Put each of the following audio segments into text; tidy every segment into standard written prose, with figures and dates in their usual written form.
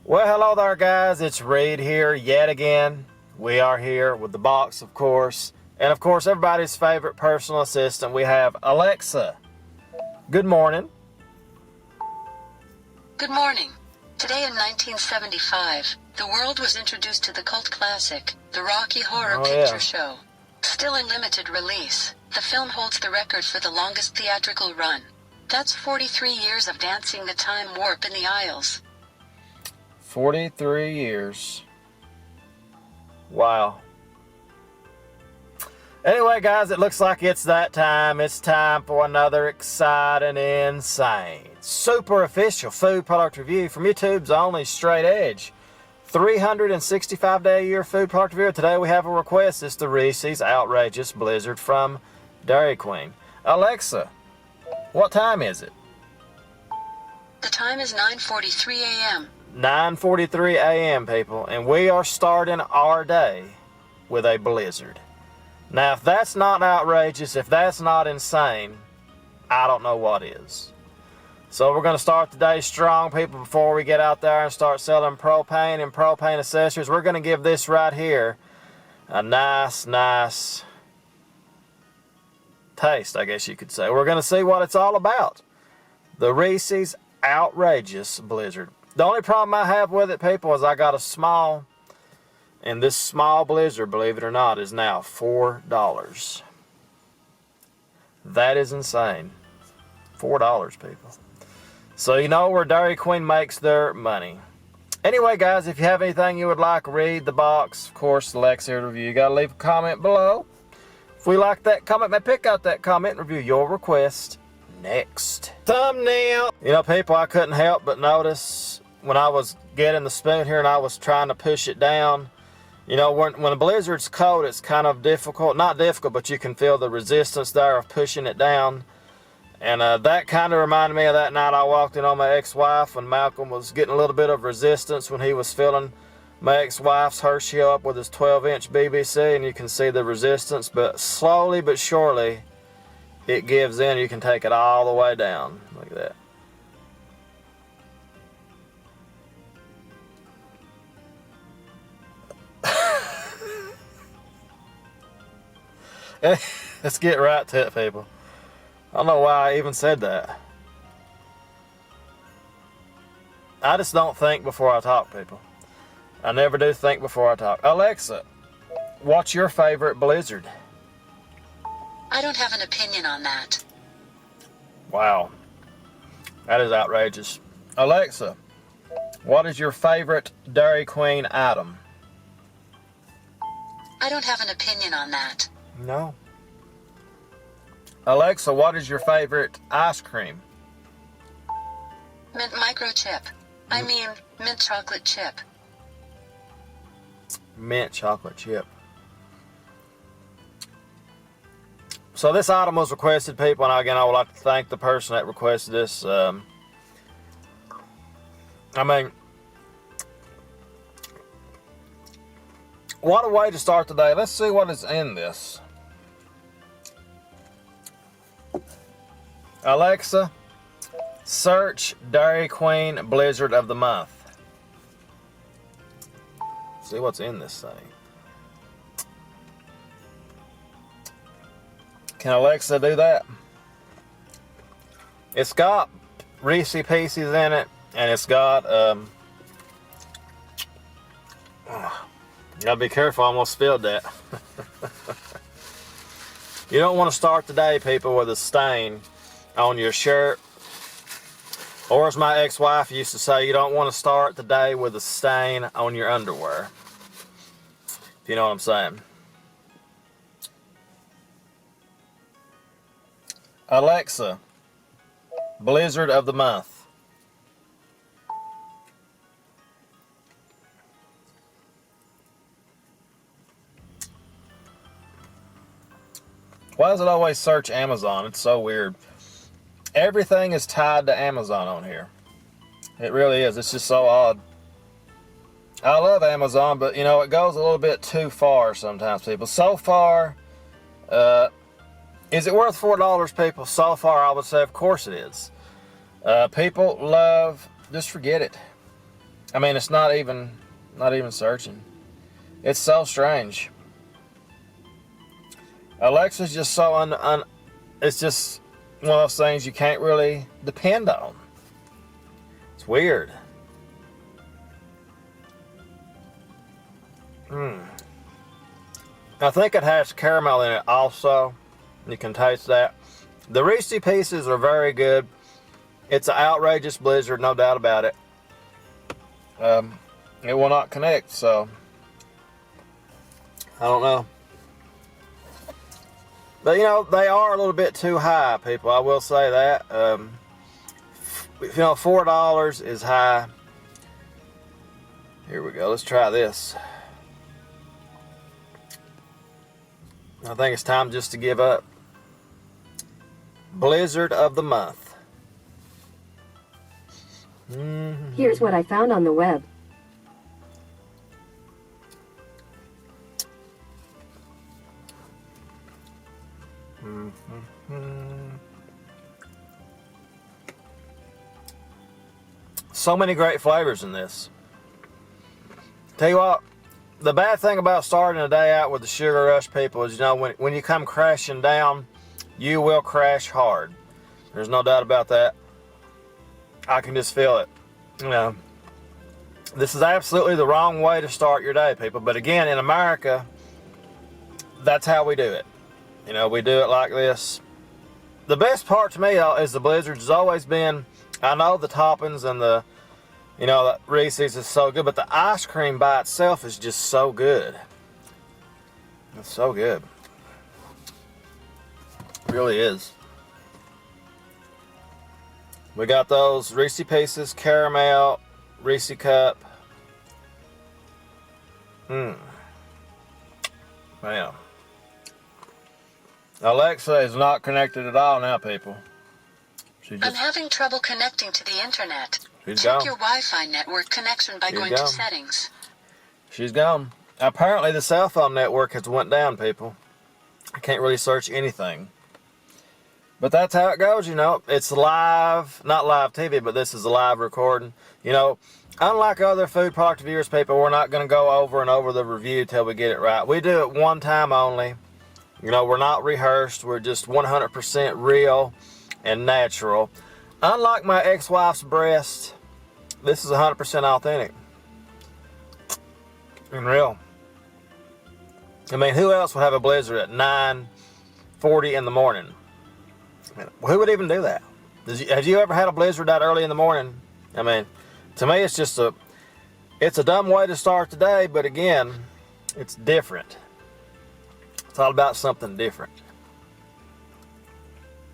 Well, hello there, guys. It's Reed here yet again. We are here with the box, of course. And, of course, everybody's favorite personal assistant. We have Alexa. Good morning. Good morning. Today in 1975, the world was introduced to the cult classic, the Rocky Horror Picture Show. Still in limited release, the film holds the record for the longest theatrical run. That's 43 years of dancing the time warp in the aisles. 43 years. Wow. Anyway, guys, it looks like it's that time. It's time for another exciting, insane, super official food product review from YouTube's only straight edge 365-day-a-year food product review. Today we have a request. It's the Reese's Outrageous Blizzard from Dairy Queen. Alexa, what time is it? The time is 9:43 a.m. 9:43 a.m., people, and we are starting our day with a blizzard. Now, if that's not outrageous, if that's not insane, I don't know what is. So we're going to start the day strong, people, before we get out there and start selling propane and propane accessories. We're going to give this right here a nice taste, I guess you could say. We're going to see what it's all about. The Reese's Outrageous Blizzard. The only problem I have with it, people, is I got a small, and this small blizzard, believe it or not, is now $4. That is insane. $4, people. So you know where Dairy Queen makes their money. Anyway, guys, if you have anything you would like, read the box. Of course, the Lex here review. You got to leave a comment below. If we like that comment, may pick out that comment and review your request next. Thumbnail. You know, people, I couldn't help but notice when I was getting the spoon here and I was trying to push it down. You know, when a blizzard's cold, it's kind of difficult. Not difficult, but you can feel the resistance there of pushing it down. And that kind of reminded me of that night I walked in on my ex-wife when Malcolm was getting a little bit of resistance when he was filling my ex-wife's Hershey up with his 12-inch BBC, and you can see the resistance, but slowly but surely it gives in. You can take it all the way down. Look at that. Let's get right to it, people. I don't know why I even said that. I just don't think before I talk, people. I never do think before I talk. Alexa, what's your favorite blizzard? I don't have an opinion on that. Wow. That is outrageous. Alexa, what is your favorite Dairy Queen item? I don't have an opinion on that. No. Alexa, what is your favorite ice cream? Mint microchip. I mean, mint chocolate chip. Mint chocolate chip. So this item was requested, people, and again, I would like to thank the person that requested this. I mean, what a way to start the day. Let's see what is in this. Alexa, search Dairy Queen Blizzard of the Month. See what's in this thing. Can Alexa do that? It's got Reese Pieces in it, and it's got, gotta be careful, I almost spilled that. You don't want to start the day, people, with a stain on your shirt. Or as my ex-wife used to say, you don't want to start the day with a stain on your underwear. If you know what I'm saying. Alexa, Blizzard of the Month. Why does it always search Amazon? It's so weird. Everything is tied to Amazon on here. It really is. It's just so odd. I love Amazon, but you know, it goes a little bit too far sometimes, people. So far, is it worth $4, people? So far, I would say, of course it is. People love, just forget it. I mean, it's not even searching. It's so strange. Alexa's just so it's just one of those things you can't really depend on. It's weird. I think it has caramel in it also. You can taste that. The Reese Pieces are very good. It's an outrageous blizzard, no doubt about it. It will not connect, so I don't know. But you know, they are a little bit too high, people. I will say that. You know, $4 is high. Here we go. Let's try this. I think it's time just to give up. Blizzard of the month. Here's what I found on the web. So many great flavors in this. Tell you what, the bad thing about starting a day out with the Sugar Rush, people, is, you know, when you come crashing down, you will crash hard. There's no doubt about that. I can just feel it. You know, this is absolutely the wrong way to start your day, people. But again, in America, that's how we do it. You know, we do it like this. The best part to me is the blizzards has always been, I know the toppings and the, you know, the Reese's is so good, but the ice cream by itself is just so good. It's so good. It really is. We got those Reese Pieces, caramel, Reese cup. Man. Alexa is not connected at all now, people. I'm having trouble connecting to the internet. She's Check gone. your Wi-Fi network connection by going to settings. She's gone. Apparently the cell phone network has went down, people. I can't really search anything. But that's how it goes, you know. It's live, not live TV, but this is a live recording. You know, unlike other food product reviewers, people, we're not going to go over and over the review till we get it right. We do it one time only. You know, we're not rehearsed. We're just 100% real and natural. Unlike my ex-wife's breast, this is 100% authentic and real. I mean, who else would have a blizzard at 9:40 in the morning? I mean, who would even do that? Have you ever had a blizzard that early in the morning? I mean, to me, it's just it's a dumb way to start the day, but again, it's different. It's all about something different.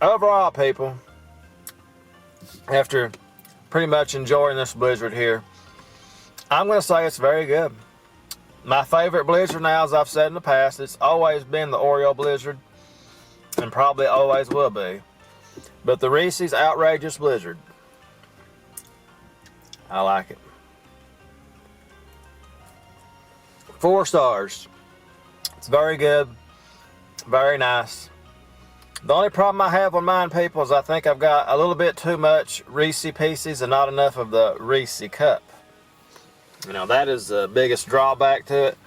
Overall, people, after pretty much enjoying this blizzard here, I'm going to say it's very good. My favorite blizzard now, as I've said in the past, it's always been the Oreo blizzard, and probably always will be. But the Reese's Outrageous Blizzard, I like it. 4 stars. It's very good, very nice. The only problem I have with mine, people, is I think I've got a little bit too much Reese Pieces and not enough of the Reese cup. You know, that is the biggest drawback to it.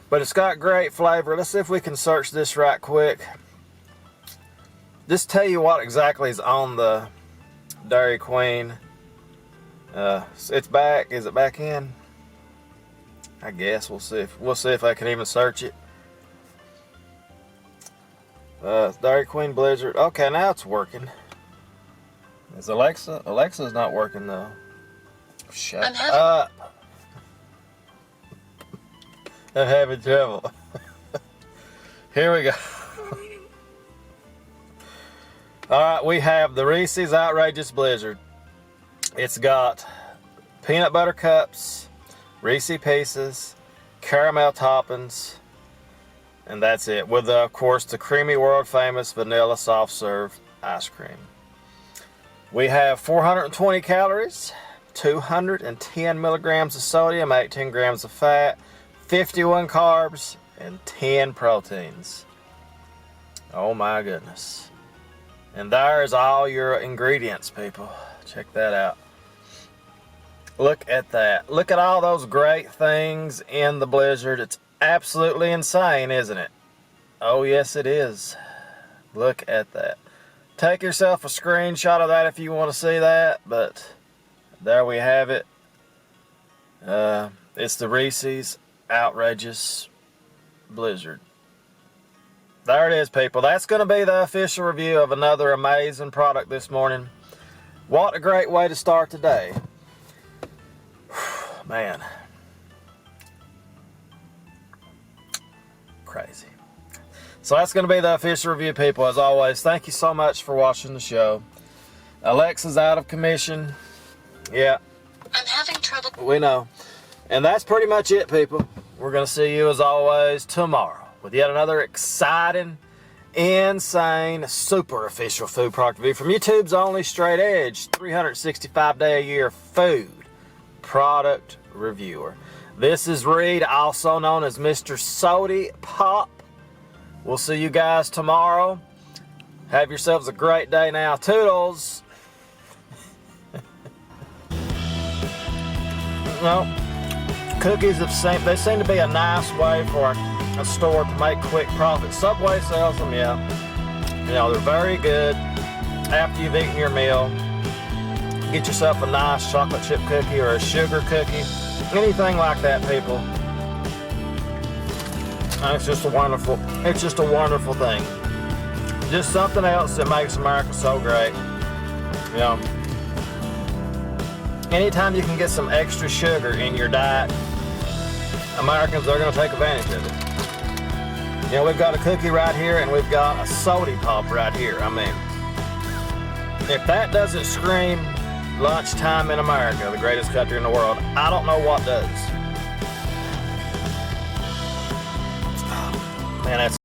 But it's got great flavor. Let's see if we can search this right quick. Just tell you what exactly is on the Dairy Queen. It's back. Is it back in? I guess we'll see if I can even search it. Dairy Queen Blizzard. Okay, now it's working. Is Alexa? Alexa's not working though. Shut up. I'm having trouble. Here we go. Alright, we have the Reese's Outrageous Blizzard. It's got peanut butter cups, Reese Pieces, caramel toppings, and that's it. With, of course, the creamy world famous vanilla soft serve ice cream. We have 420 calories, 210 milligrams of sodium, 18 grams of fat, 51 carbs, and 10 proteins. Oh my goodness. And there's all your ingredients, people. Check that out. Look at that. Look at all those great things in the blizzard. It's absolutely insane, isn't it? Oh, yes, it is. Look at that. Take yourself a screenshot of that if you want to see that, but there we have it. It's the Reese's Outrageous Blizzard. There it is, people. That's going to be the official review of another amazing product this morning. What a great way to start the day. Man. Crazy. So that's going to be the official review, people. As always, thank you so much for watching the show. Alexa's out of commission. Yeah. I'm having trouble. We know. And that's pretty much it, people. We're going to see you, as always, tomorrow with yet another exciting, insane, super official food product review from YouTube's only straight edge, 365-day-a-year food product reviewer. This is Reed, also known as Mr. Sody Pop. We'll see you guys tomorrow. Have yourselves a great day now. Toodles. Well, cookies they seem to be a nice way for a store to make quick profit. Subway sells them, yeah. You know, they're very good. After you've eaten your meal, get yourself a nice chocolate chip cookie or a sugar cookie. Anything like that, people. It's just a wonderful thing. Just something else that makes America so great. You know, anytime you can get some extra sugar in your diet, Americans are going to take advantage of it. You know, we've got a cookie right here and we've got a Sody Pop right here. I mean, if that doesn't scream lunchtime in America, the greatest country in the world, I don't know what does. Man, that's